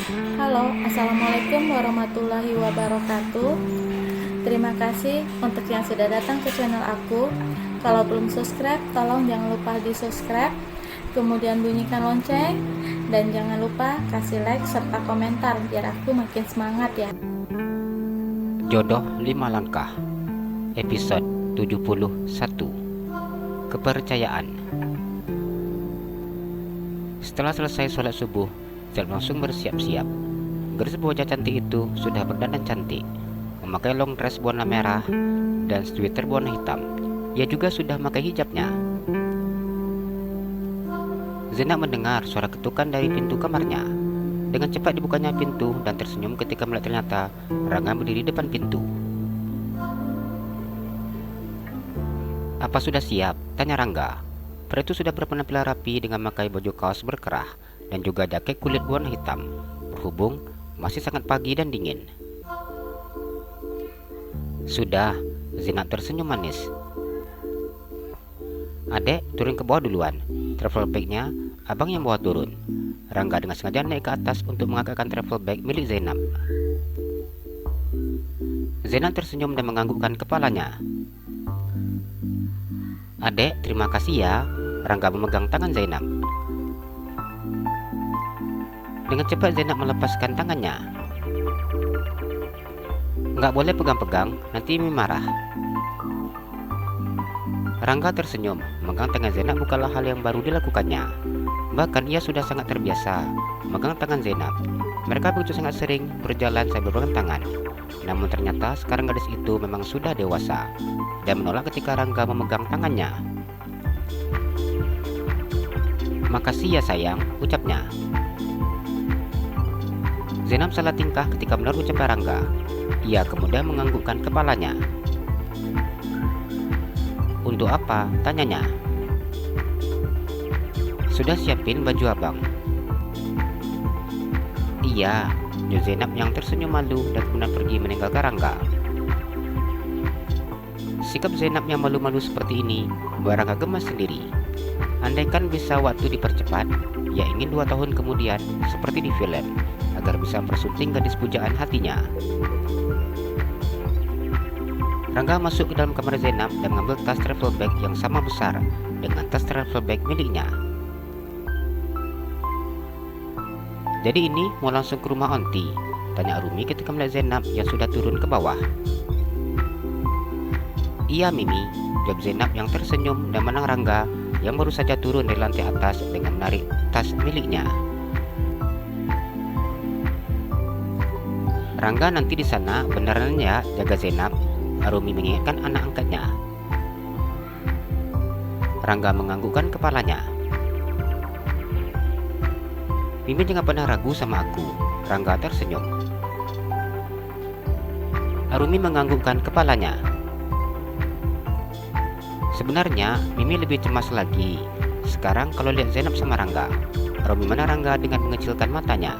Halo, Assalamualaikum warahmatullahi wabarakatuh. Terima kasih untuk yang sudah datang ke channel aku. Kalau belum subscribe, tolong jangan lupa di subscribe, kemudian bunyikan lonceng, dan jangan lupa kasih like serta komentar biar aku makin semangat ya. Jodoh 5 Langkah Episode 71 Kepercayaan. Setelah selesai sholat subuh, Zainab langsung bersiap-siap. Gadis wajah cantik itu sudah berdandan cantik, memakai long dress warna merah dan sweater warna hitam. Ia juga sudah memakai hijabnya. Zainab mendengar suara ketukan dari pintu kamarnya. Dengan cepat dibukanya pintu dan tersenyum ketika melihat ternyata Rangga berdiri di depan pintu. "Apa sudah siap?" tanya Rangga. Pria itu sudah berpenampilan rapi dengan memakai baju kaos berkerah dan juga jaket kulit warna hitam. Berhubung masih sangat pagi dan dingin. "Sudah," Zainab tersenyum manis. "Adek, turun ke bawah duluan. Travel bagnya abang yang bawa turun." Rangga dengan sengaja naik ke atas untuk mengangkatkan travel bag milik Zainab. Zainab tersenyum dan menganggukkan kepalanya. "Adek, terima kasih ya." Rangga memegang tangan Zainab. Dengan cepat Zainab melepaskan tangannya. "Nggak boleh pegang-pegang, nanti Mimi marah." Rangga tersenyum. Memegang tangan Zainab bukanlah hal yang baru dilakukannya. Bahkan ia sudah sangat terbiasa memegang tangan Zainab. Mereka begitu sangat sering berjalan sambil berpegang tangan. Namun ternyata sekarang gadis itu memang sudah dewasa dan menolak ketika Rangga memegang tangannya. "Makasih ya sayang," ucapnya. Zainab salah tingkah ketika mendengar ucapan Rangga. Ia kemudian menganggukkan kepalanya. "Untuk apa?" tanyanya. "Sudah siapin baju abang?" "Iya," jawab Zainab yang tersenyum malu dan kemudian pergi meninggalkan Rangga. Sikap Zainab yang malu-malu seperti ini membuat Rangga gemas sendiri. Andaikan bisa waktu dipercepat, ia ingin 2 tahun kemudian seperti di film, agar bisa mempersunting gadis pujaan hatinya. Rangga masuk ke dalam kamar Zainab dan mengambil tas travel bag yang sama besar dengan tas travel bag miliknya. "Jadi ini mau langsung ke rumah Onti?" tanya Arumi ketika melihat Zainab yang sudah turun ke bawah. "Iya Mimi," jawab Zainab yang tersenyum dan menang Rangga yang baru saja turun dari lantai atas dengan menarik tas miliknya. "Rangga nanti di sana beneran ya jaga Zainab?" Arumi mengingatkan anak angkatnya. Rangga menganggukkan kepalanya. "Mimi jangan pernah ragu sama aku." Rangga tersenyum. Arumi menganggukkan kepalanya. "Sebenarnya Mimi lebih cemas lagi sekarang kalau lihat Zainab sama Rangga." Arumi menatap Rangga dengan mengecilkan matanya.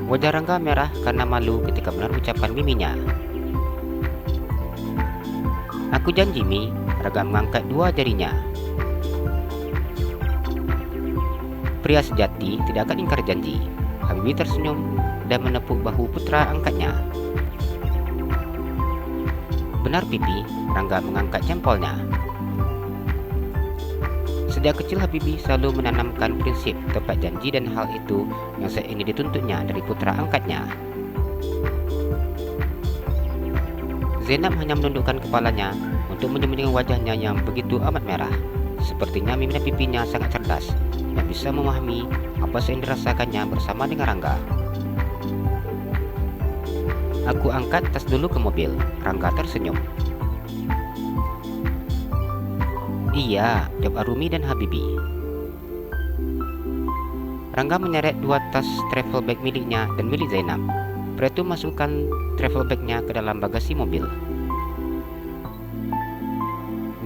Wajah Rangga merah karena malu ketika mendengar ucapan Miminya. "Aku janji Mi." Rangga mengangkat 2 jarinya. Pria sejati tidak akan ingkar janji. Habibie tersenyum dan menepuk bahu putra angkatnya. "Benar Pipi." Rangga mengangkat jempolnya. Sejak kecil Habibie selalu menanamkan prinsip tepat janji dan hal itu yang saat ini dituntutnya dari putra angkatnya. Zainab hanya menundukkan kepalanya untuk menyembunyikan wajahnya yang begitu amat merah. Sepertinya mimik pipinya sangat cerdas dan bisa memahami apa yang dirasakannya bersama dengan Rangga. "Aku angkat tas dulu ke mobil." Rangga tersenyum. "Iya," jawab Arumi dan Habibie. Rangga menyeret 2 tas travel bag miliknya dan milik Zainab. Pria itu masukkan travel bagnya ke dalam bagasi mobil.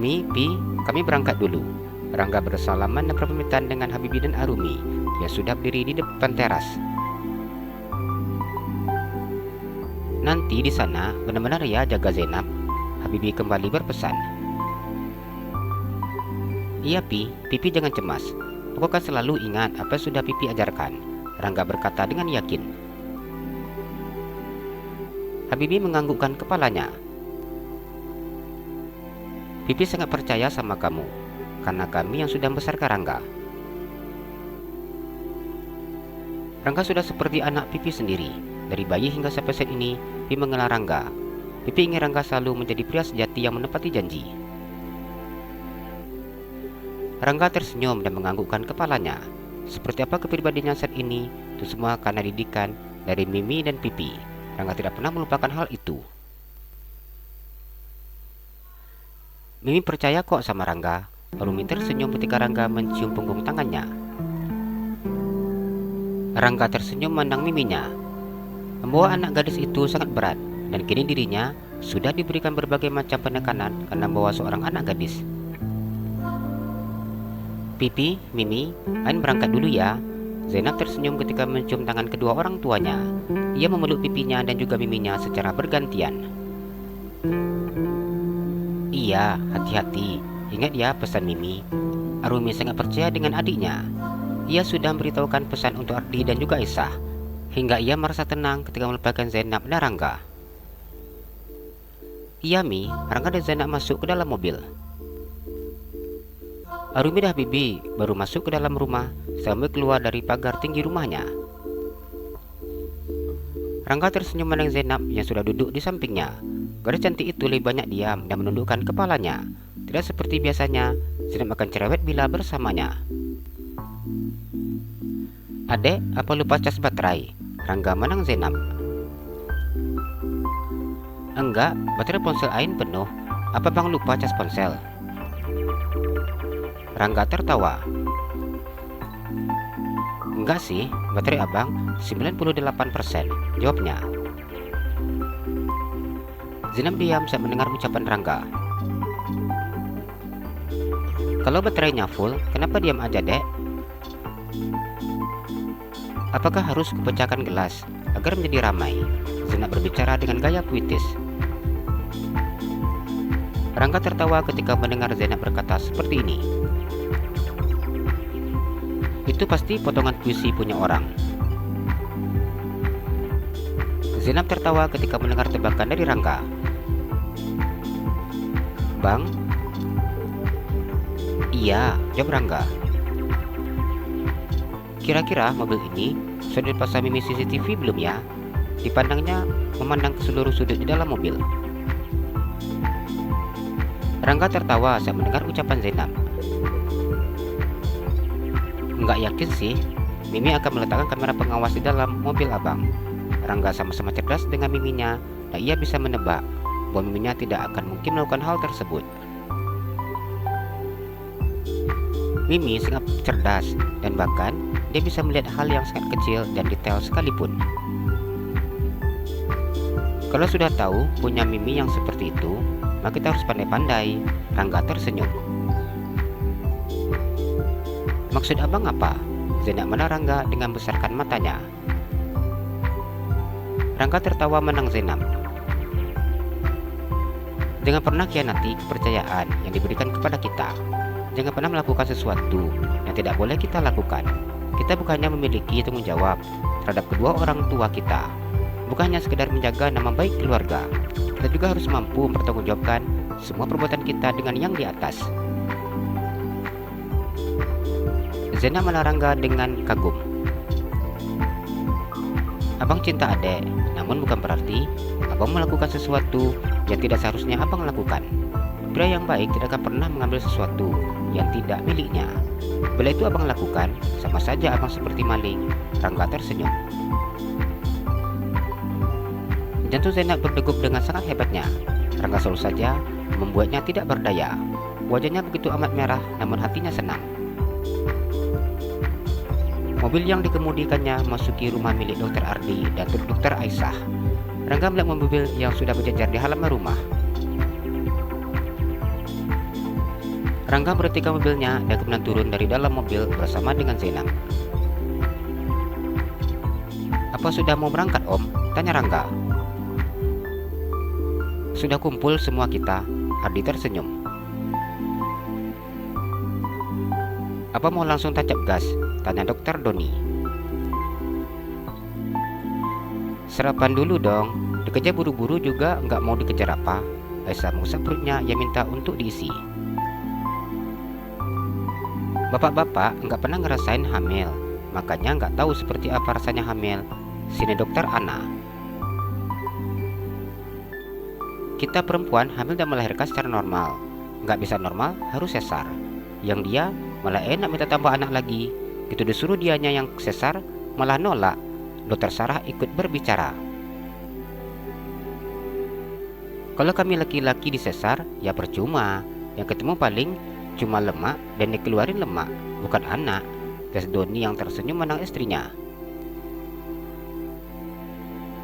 "Mi, Pi, kami berangkat dulu." Rangga bersalaman dan berpamitan dengan Habibie dan Arumi yang sudah berdiri di depan teras. "Nanti di sana benar-benar ya jaga Zainab," Habibie kembali berpesan. "Iya Pi, Pipi jangan cemas." Aku akan selalu ingat apa yang sudah Pipi ajarkan, Rangga berkata dengan yakin. Habibie menganggukkan kepalanya. Pipi sangat percaya sama kamu, karena kami yang sudah membesarkan Rangga. Rangga sudah seperti anak Pipi sendiri. Dari bayi hingga sampai saat ini, Pipi mengenal Rangga. Pipi ingin Rangga selalu menjadi pria sejati yang menepati janji. Rangga tersenyum dan menganggukkan kepalanya. Seperti apa kepribadiannya saat ini, itu semua karena didikan dari Mimi dan Pipi. Rangga tidak pernah melupakan hal itu. Mimi percaya kok sama Rangga. Lalu Mimi tersenyum ketika Rangga mencium punggung tangannya. Rangga tersenyum memandang Miminya. Membawa anak gadis itu sangat berat, dan kini dirinya sudah diberikan berbagai macam penekanan karena membawa seorang anak gadis. Pipi, Mimi, Ain berangkat dulu ya. Zainab tersenyum ketika mencium tangan kedua orang tuanya. Ia memeluk pipinya dan juga Miminya secara bergantian. Iya, hati-hati. Ingat ya pesan Mimi. Arumi sangat percaya dengan adiknya. Ia sudah memberitahukan pesan untuk Ardi dan juga Aisyah, hingga ia merasa tenang ketika melupakan Zainab dan Rangga. Iya Mi, Rangga dan Zainab masuk ke dalam mobil. Arumi dan Habibie baru masuk ke dalam rumah sambil keluar dari pagar tinggi rumahnya. Rangga tersenyum memandang Zainab yang sudah duduk di sampingnya. Gadis cantik itu lebih banyak diam dan menundukkan kepalanya. Tidak seperti biasanya, Zainab akan cerewet bila bersamanya. Adek, apa lupa cas baterai? Rangga menang Zainab. Enggak, baterai ponsel Ain penuh. Apa bang lupa cas ponsel? Rangga tertawa. Enggak sih, baterai abang 98%, jawabnya. Zainab diam saat mendengar ucapan Rangga. Kalau baterainya full, kenapa diam aja dek? Apakah harus kupecahkan gelas agar menjadi ramai? Zainab berbicara dengan gaya puitis. Rangga tertawa ketika mendengar Zainab berkata seperti ini. Itu pasti potongan puisi punya orang. Zainab tertawa ketika mendengar tebakan dari Rangga. Bang? Iya, jawab Rangga. Kira-kira mobil ini sudah dipasang Mimi CCTV belum ya? Dipandangnya memandang ke seluruh sudut di dalam mobil. Rangga tertawa saat mendengar ucapan Zainab. Enggak yakin sih, Mimi akan meletakkan kamera pengawas di dalam mobil abang. Rangga sama-sama cerdas dengan Miminya, dan ia bisa menebak bahwa Miminya tidak akan mungkin melakukan hal tersebut. Mimi sangat cerdas, dan bahkan dia bisa melihat hal yang sangat kecil dan detail sekalipun. Kalau sudah tahu punya Mimi yang seperti itu, maka kita harus pandai-pandai. Rangga tersenyum. Maksud abang apa? Zainab menang Rangga dengan membesarkan matanya. Rangga tertawa menang Zainab. Jangan pernah khianati kepercayaan yang diberikan kepada kita. Jangan pernah melakukan sesuatu yang tidak boleh kita lakukan. Kita bukannya memiliki tanggung jawab terhadap kedua orang tua kita. Bukan hanya sekedar menjaga nama baik keluarga. Kita juga harus mampu mempertanggungjawabkan semua perbuatan kita dengan yang di atas. Zainab menatap Rangga dengan kagum. Abang cinta adek, namun bukan berarti abang melakukan sesuatu yang tidak seharusnya abang lakukan. Pria yang baik tidak akan pernah mengambil sesuatu yang tidak miliknya. Bila itu abang lakukan, sama saja abang seperti maling. Rangga tersenyum. Jantung Zainab berdegup dengan sangat hebatnya. Rangga selalu saja membuatnya tidak berdaya. Wajahnya begitu amat merah, namun hatinya senang. Mobil yang dikemudikannya memasuki rumah milik Dr. Ardi dan Dr. Aisyah. Rangga melihat mobil yang sudah berjajar di halaman rumah. Rangga berhentikan mobilnya dan kemudian turun dari dalam mobil bersama dengan Zainab. Apa sudah mau berangkat om? Tanya Rangga. Sudah kumpul semua kita. Ardi tersenyum. Apa mau langsung tancap gas? Tanya dokter Doni. Sarapan dulu dong. Dikejar buru-buru juga nggak mau dikejar apa. Aisyah mengusap perutnya yang minta untuk diisi. Bapak-bapak nggak pernah ngerasain hamil, makanya nggak tahu seperti apa rasanya hamil. Sini dokter Ana. Kita perempuan hamil dan melahirkan secara normal. Nggak bisa normal, harus sesar. Yang dia malah enak minta tambah anak lagi. Gitu disuruh dianya yang sesar, malah nolak. Dokter Sarah ikut berbicara. Kalau kami laki-laki disesar, ya percuma. Yang ketemu paling cuma lemak dan dikeluarin lemak, bukan anak. Tes Doni yang tersenyum menang istrinya.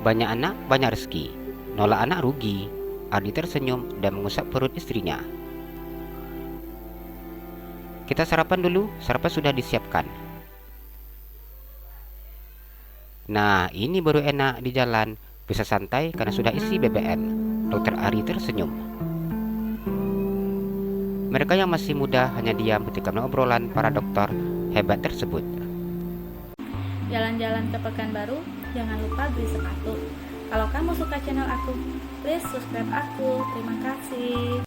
Banyak anak, banyak rezeki. Nolak anak rugi. Ardi tersenyum dan mengusap perut istrinya. Kita sarapan dulu, sarapan sudah disiapkan. Nah, ini baru enak di jalan, bisa santai karena sudah isi BBM. Dokter Ari tersenyum. Mereka yang masih muda hanya diam ketika obrolan para dokter hebat tersebut. Jalan-jalan ke Pekanbaru, jangan lupa beli sepatu. Kalau kamu suka channel aku, please subscribe aku. Terima kasih.